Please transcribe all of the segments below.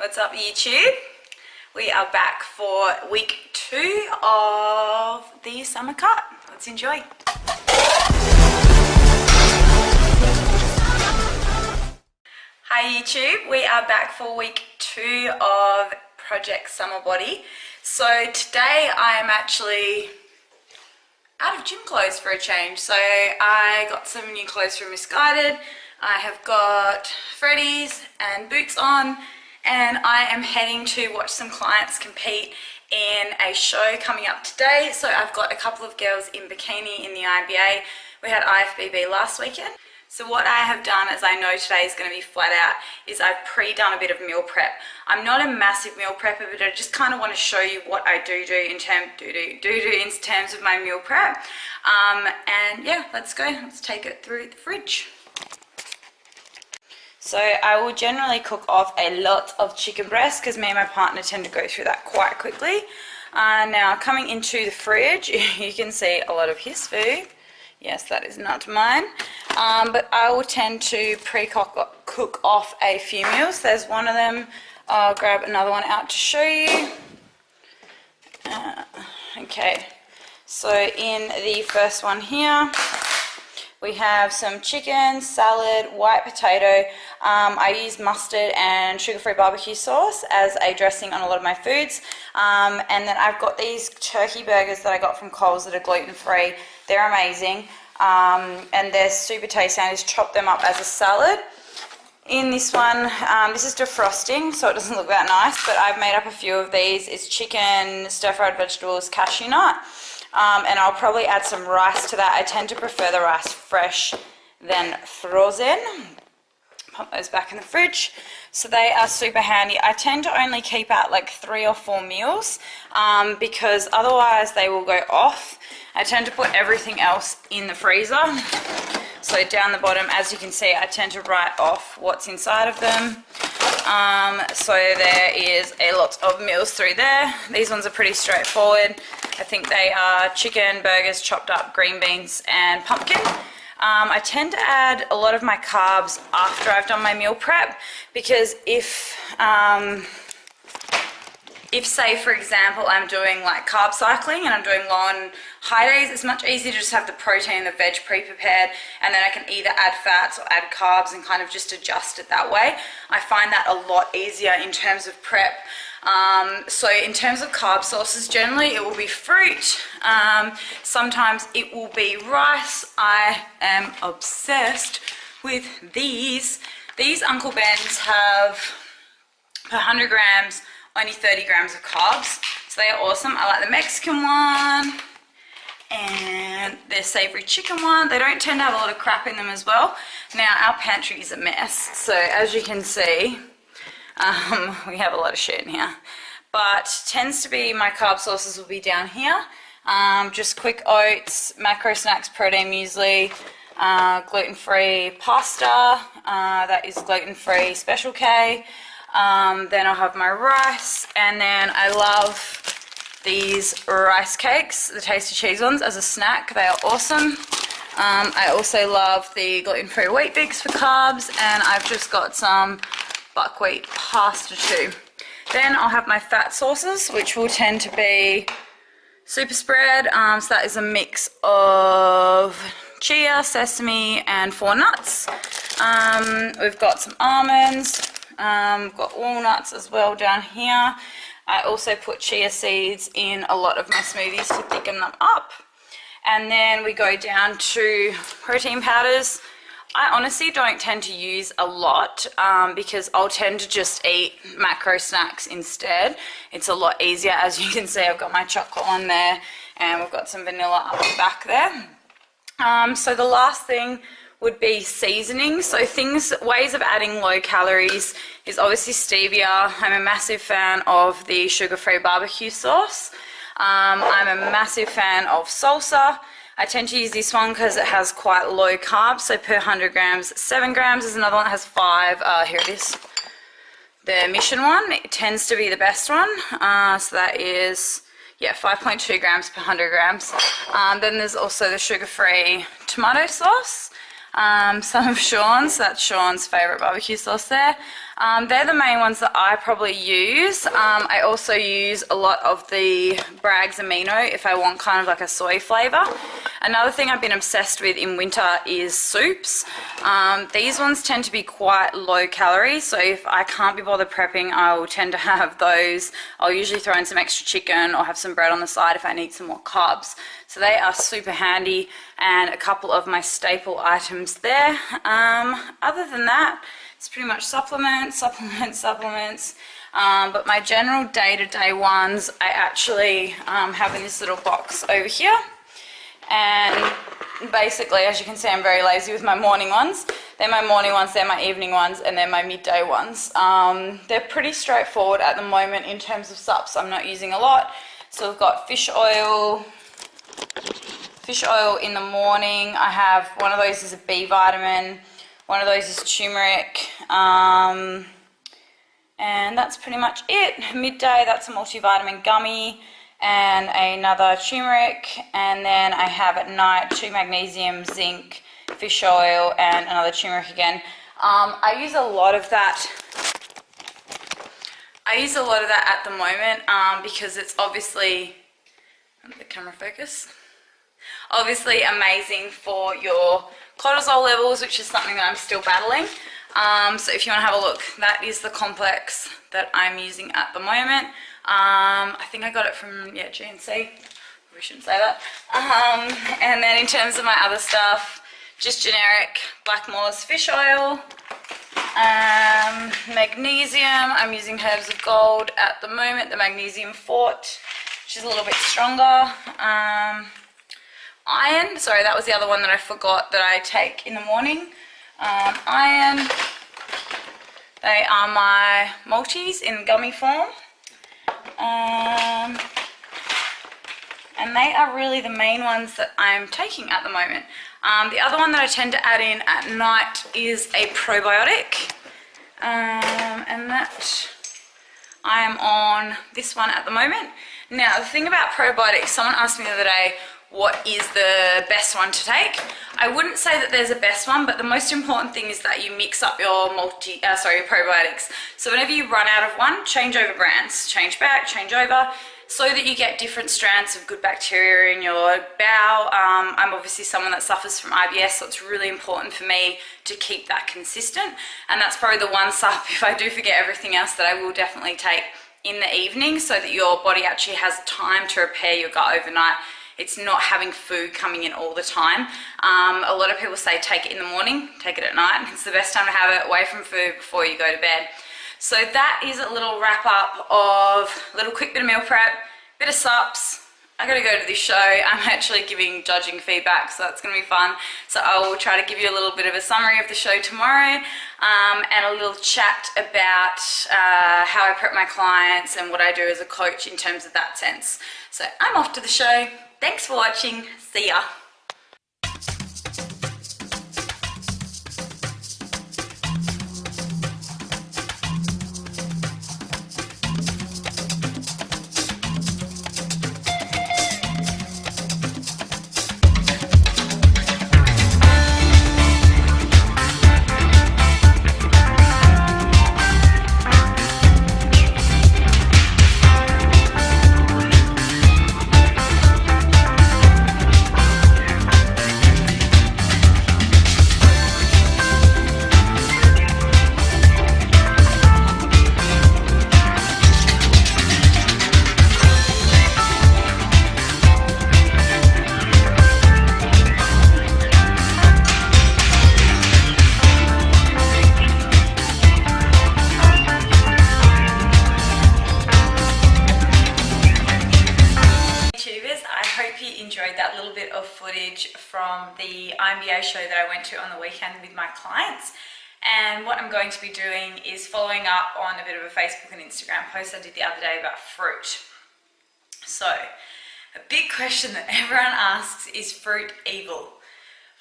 What's up, YouTube? We are back for week 2 of the summer cut. Let's enjoy. Hi YouTube, we are back for week 2 of Project Summer Body. So today I am actually out of gym clothes for a change. So I got some new clothes from Misguided. I have got Freddy's and boots on, and I am heading to watch some clients compete in a show coming up today. So I've got a couple of girls in bikini in the IBA. We had IFBB last weekend. So what I have done, as I know today is going to be flat out, is I've pre-done a bit of meal prep. I'm not a massive meal prepper, but I just kind of want to show you what I do in terms of my meal prep. And yeah, let's go. Let's take it through the fridge. So I will generally cook off a lot of chicken breast because me and my partner tend to go through that quite quickly. Now coming into the fridge, you can see a lot of his food. Yes, that is not mine. But I will tend to cook off a few meals. There's one of them. I'll grab another one out to show you. Okay, so in the first one here, we have some chicken, salad, white potato. I use mustard and sugar-free barbecue sauce as a dressing on a lot of my foods. And then I've got these turkey burgers that I got from Coles that are gluten-free. They're amazing. And they're super tasty. I just chop them up as a salad. In this one, this is defrosting, so it doesn't look that nice, but I've made up a few of these. It's chicken, stir-fried vegetables, cashew nut. And I'll probably add some rice to that. I tend to prefer the rice fresh than frozen. Pop those back in the fridge. So they are super handy. I tend to only keep out like 3 or 4 meals because otherwise they will go off. I tend to put everything else in the freezer. So down the bottom, as you can see, I tend to write off what's inside of them. So there is a lot of meals through there. These ones are pretty straightforward. I think they are chicken, burgers, chopped up green beans and pumpkin. I tend to add a lot of my carbs after I've done my meal prep because if say for example I'm doing like carb cycling and I'm doing low and high days, it's much easier to just have the protein and the veg pre-prepared, and then I can either add fats or add carbs and kind of just adjust it that way. I find that a lot easier in terms of prep. So in terms of carb sources, generally it will be fruit. Sometimes it will be rice. I am obsessed with these. These Uncle Ben's have per 100 grams only 30 grams of carbs, so they are awesome. I like the Mexican one and their savory chicken one. They don't tend to have a lot of crap in them as well. Now our pantry is a mess, so as you can see, we have a lot of shit in here, but tends to be my carb sources will be down here. Just quick oats, macro snacks, protein muesli, gluten-free pasta, that is gluten-free Special K. Then I'll have my rice, and then I love these rice cakes, the Tasty Cheese ones, as a snack. They are awesome. I also love the gluten-free wheat bix for carbs, and I've just got some buckwheat pasta too. Then I'll have my fat sauces, which will tend to be super spread. So that is a mix of chia, sesame, and 4 nuts. We've got some almonds. We've got walnuts as well down here. I also put chia seeds in a lot of my smoothies to thicken them up. And then we go down to protein powders. I honestly don't tend to use a lot because I'll tend to just eat macro snacks instead. It's a lot easier. As you can see, I've got my chocolate one there and we've got some vanilla up the back there. So the last thing would be seasoning. So ways of adding low calories is obviously stevia. I'm a massive fan of the sugar-free barbecue sauce. I'm a massive fan of salsa. I tend to use this one because it has quite low carbs, so per 100 grams, 7 grams. There's another one that has 5. Here it is. The Mission one, it tends to be the best one. So that is, yeah, 5.2 grams per 100 grams. Then there's also the sugar-free tomato sauce. Some of Sean's, that's Sean's favourite barbecue sauce there. They're the main ones that I probably use. I also use a lot of the Bragg's Amino if I want kind of like a soy flavor. Another thing I've been obsessed with in winter is soups. These ones tend to be quite low calorie, so if I can't be bothered prepping, I will tend to have those. I'll usually throw in some extra chicken or have some bread on the side if I need some more carbs. So they are super handy, and a couple of my staple items there. Other than that, it's pretty much supplements. But my general day-to-day ones I actually have in this little box over here. And basically, as you can see, I'm very lazy with my morning ones. They're my morning ones, they're my evening ones, and they're my midday ones. They're pretty straightforward at the moment in terms of sups. I'm not using a lot. So we've got fish oil in the morning. I have one of those is a B vitamin. One of those is turmeric, and that's pretty much it. Midday, that's a multivitamin gummy and another turmeric, and then I have at night 2 magnesium, zinc, fish oil, and another turmeric again. I use a lot of that. At the moment because it's obviously, let the camera focus. Obviously amazing for your cortisol levels, which is something that I'm still battling. So if you want to have a look, that is the complex that I'm using at the moment. I think I got it from GNC. We shouldn't say that. And then in terms of my other stuff, just generic Blackmore's fish oil, magnesium. I'm using Herbs of Gold at the moment, the Magnesium Fort, which is a little bit stronger. Iron, sorry, that was the other one that I forgot that I take in the morning. Iron, they are my multis in gummy form. And they are really the main ones that I'm taking at the moment. The other one that I tend to add in at night is a probiotic. And that I am on this one at the moment. Now, the thing about probiotics, someone asked me the other day, what is the best one to take? I wouldn't say that there's a best one, but the most important thing is that you mix up your your probiotics. So whenever you run out of one, change over brands, change back, change over, so that you get different strands of good bacteria in your bowel. I'm obviously someone that suffers from IBS, so it's really important for me to keep that consistent. And that's probably the one sup, if I do forget everything else, that I will definitely take in the evening, so that your body actually has time to repair your gut overnight. It's not having food coming in all the time. A lot of people say take it in the morning, take it at night. It's the best time to have it away from food before you go to bed. So that is a little wrap up of a little quick bit of meal prep, bit of sups. I gotta go to this show. I'm actually judging feedback, so that's gonna be fun. So I will try to give you a little bit of a summary of the show tomorrow, and a little chat about how I prep my clients and what I do as a coach in terms of that sense. So I'm off to the show. Thanks for watching. See ya. That little bit of footage from the IMBA show that I went to on the weekend with my clients. And what I'm going to be doing is following up on a bit of a Facebook and Instagram post I did the other day about fruit. So, a big question that everyone asks, is fruit evil?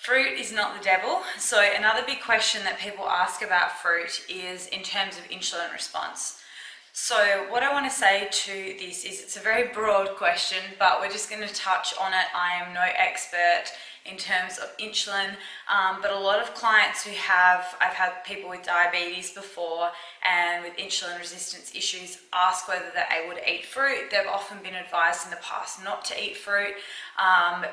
Fruit is not the devil. So another big question that people ask about fruit is in terms of insulin response. So what I want to say to this is, it's a very broad question, but we're just going to touch on it. I am no expert in terms of insulin, but a lot of clients I've had people with diabetes before and with insulin resistance issues ask whether they're able to eat fruit. They've often been advised in the past not to eat fruit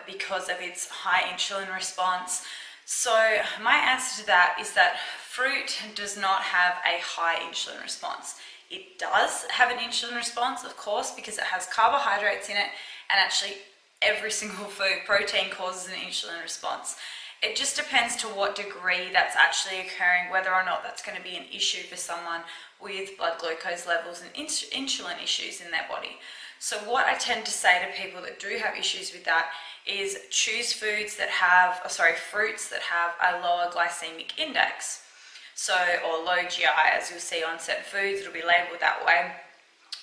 because of its high insulin response. So my answer to that is that fruit does not have a high insulin response. It does have an insulin response, of course, because it has carbohydrates in it, and actually every single food, protein causes an insulin response. It just depends to what degree that's actually occurring, whether or not that's going to be an issue for someone with blood glucose levels and insulin issues in their body. So what I tend to say to people that do have issues with that is choose fruits that have a lower glycemic index. So, or low GI, as you'll see on certain foods, it'll be labeled that way.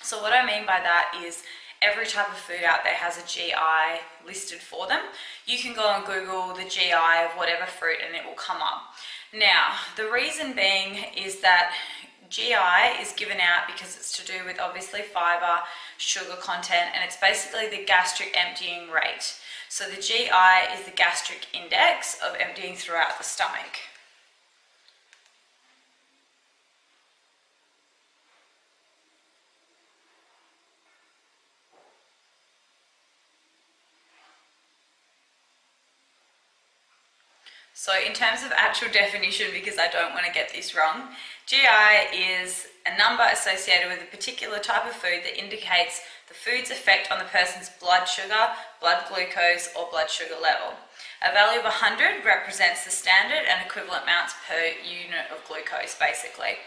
So what I mean by that is every type of food out there has a GI listed for them. You can go and Google the GI of whatever fruit and it will come up. Now, the reason being is that GI is given out because it's to do with obviously fiber, sugar content, and it's basically the gastric emptying rate. So the GI is the gastric index of emptying throughout the stomach. So in terms of actual definition, because I don't want to get this wrong, GI is a number associated with a particular type of food that indicates the food's effect on the person's blood sugar, blood glucose, or blood sugar level. A value of 100 represents the standard and equivalent amounts per unit of glucose, basically.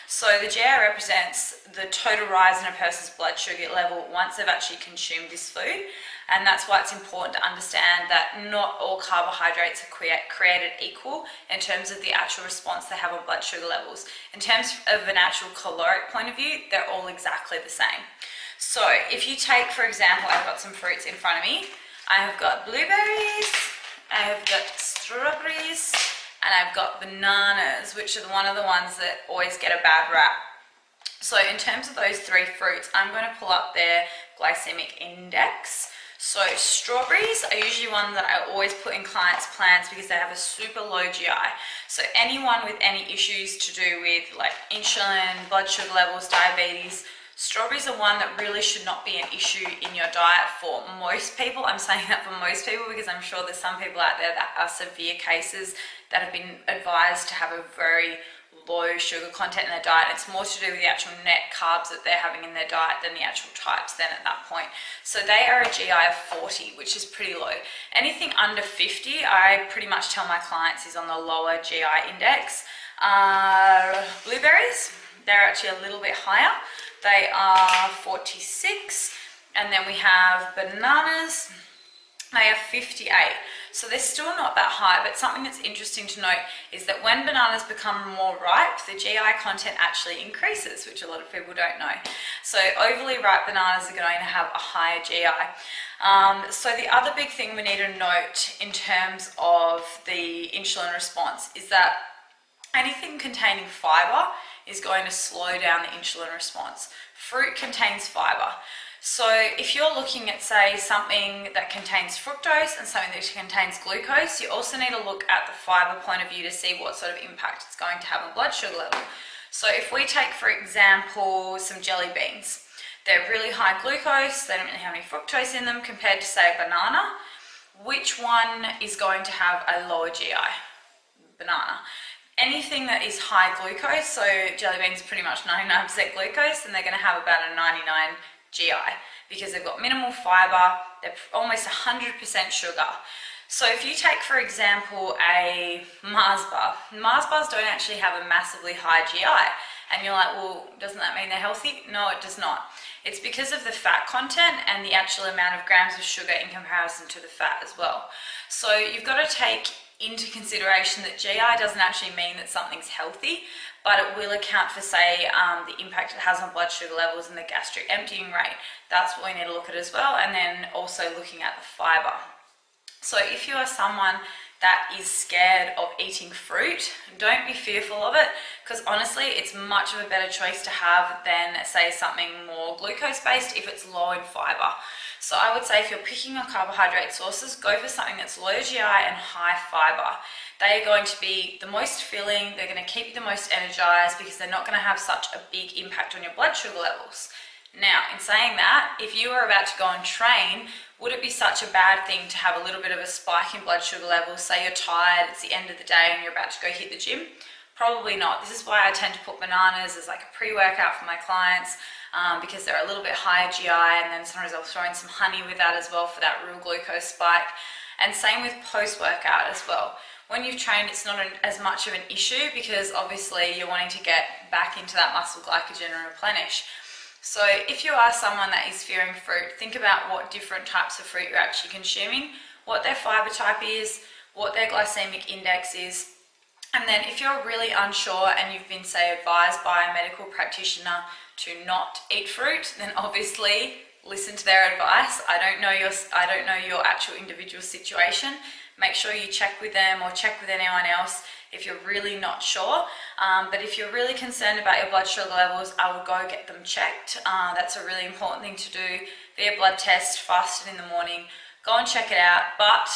So the GI represents the total rise in a person's blood sugar level once they've actually consumed this food. And that's why it's important to understand that not all carbohydrates are created equal in terms of the actual response they have on blood sugar levels. In terms of an actual caloric point of view, they're all exactly the same. So if you take, for example, I've got some fruits in front of me. I have got blueberries, I have got strawberries, and I've got bananas, which are one of the ones that always get a bad rap. So in terms of those three fruits, I'm going to pull up their glycemic index. So strawberries are usually one that I always put in clients' plans because they have a super low GI. So anyone with any issues to do with like insulin, blood sugar levels, diabetes, strawberries are one that really should not be an issue in your diet for most people. I'm saying that for most people because I'm sure there's some people out there that are severe cases that have been advised to have a very low sugar content in their diet. It's more to do with the actual net carbs that they're having in their diet than the actual types then at that point. So they are a GI of 40, which is pretty low. Anything under 50, I pretty much tell my clients is on the lower GI index. Blueberries, they're actually a little bit higher. They are 46. And then we have bananas, they are 58. So they're still not that high, but something that's interesting to note is that when bananas become more ripe, the GI content actually increases, which a lot of people don't know. So overly ripe bananas are going to have a higher GI. So the other big thing we need to note in terms of the insulin response is that anything containing fiber is going to slow down the insulin response. Fruit contains fiber. So if you're looking at, say, something that contains fructose and something that contains glucose, you also need to look at the fiber point of view to see what sort of impact it's going to have on blood sugar level. So if we take, for example, some jelly beans, they're really high glucose, they don't really have any fructose in them compared to, say, a banana. Which one is going to have a lower GI? Banana. Anything that is high glucose, so jelly beans are pretty much 99% glucose, and they're going to have about a 99 GI because they've got minimal fiber, they're almost 100% sugar. So if you take, for example, a Mars bar, Mars bars don't actually have a massively high GI. And you're like, well, doesn't that mean they're healthy? No, it does not. It's because of the fat content and the actual amount of grams of sugar in comparison to the fat as well. So you've got to take into consideration that GI doesn't actually mean that something's healthy, but it will account for, say, the impact it has on blood sugar levels and the gastric emptying rate. That's what we need to look at as well, and then also looking at the fiber. So if you are someone that is scared of eating fruit, don't be fearful of it, because honestly it's much of a better choice to have than say something more glucose based if it's low in fiber. So I would say if you're picking your carbohydrate sources, go for something that's low GI and high fiber. They are going to be the most filling, they're going to keep you the most energized because they're not going to have such a big impact on your blood sugar levels. Now, in saying that, if you are about to go and train, would it be such a bad thing to have a little bit of a spike in blood sugar levels? Say you're tired, it's the end of the day and you're about to go hit the gym? Probably not. This is why I tend to put bananas as like a pre-workout for my clients, because they're a little bit higher GI, and then sometimes I'll throw in some honey with that as well for that real glucose spike. And same with post-workout as well. When you've trained, it's not as much of an issue because obviously you're wanting to get back into that muscle glycogen and replenish. So if you are someone that is fearing fruit, think about what different types of fruit you're actually consuming, what their fiber type is, what their glycemic index is. And then if you're really unsure and you've been, say, advised by a medical practitioner to not eat fruit, then obviously listen to their advice. I don't know your actual individual situation. Make sure you check with them or check with anyone else if you're really not sure. But if you're really concerned about your blood sugar levels, I would go get them checked. That's a really important thing to do via blood test, fasted in the morning. Go and check it out. But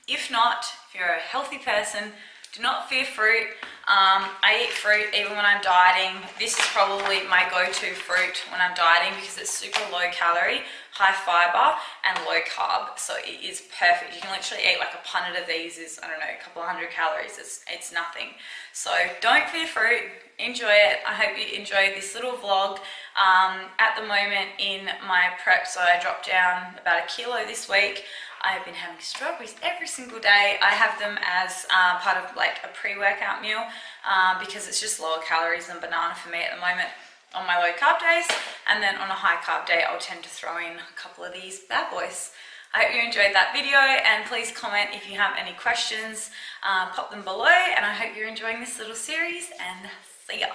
if not, if you're a healthy person, do not fear fruit. I eat fruit even when I'm dieting. This is probably my go-to fruit when I'm dieting because it's super low calorie, high fiber, and low carb. So it is perfect. You can literally eat like a punnet of these is, I don't know, a couple hundred calories. It's nothing. So don't fear fruit. Enjoy it. I hope you enjoyed this little vlog. At the moment in my prep, so I dropped down about 1 kilo this week. I have been having strawberries every single day. I have them as part of like a pre-workout meal because it's just lower calories than banana for me at the moment on my low carb days. And then on a high carb day, I'll tend to throw in a couple of these bad boys. I hope you enjoyed that video, and please comment if you have any questions, pop them below, and I hope you're enjoying this little series, and see ya.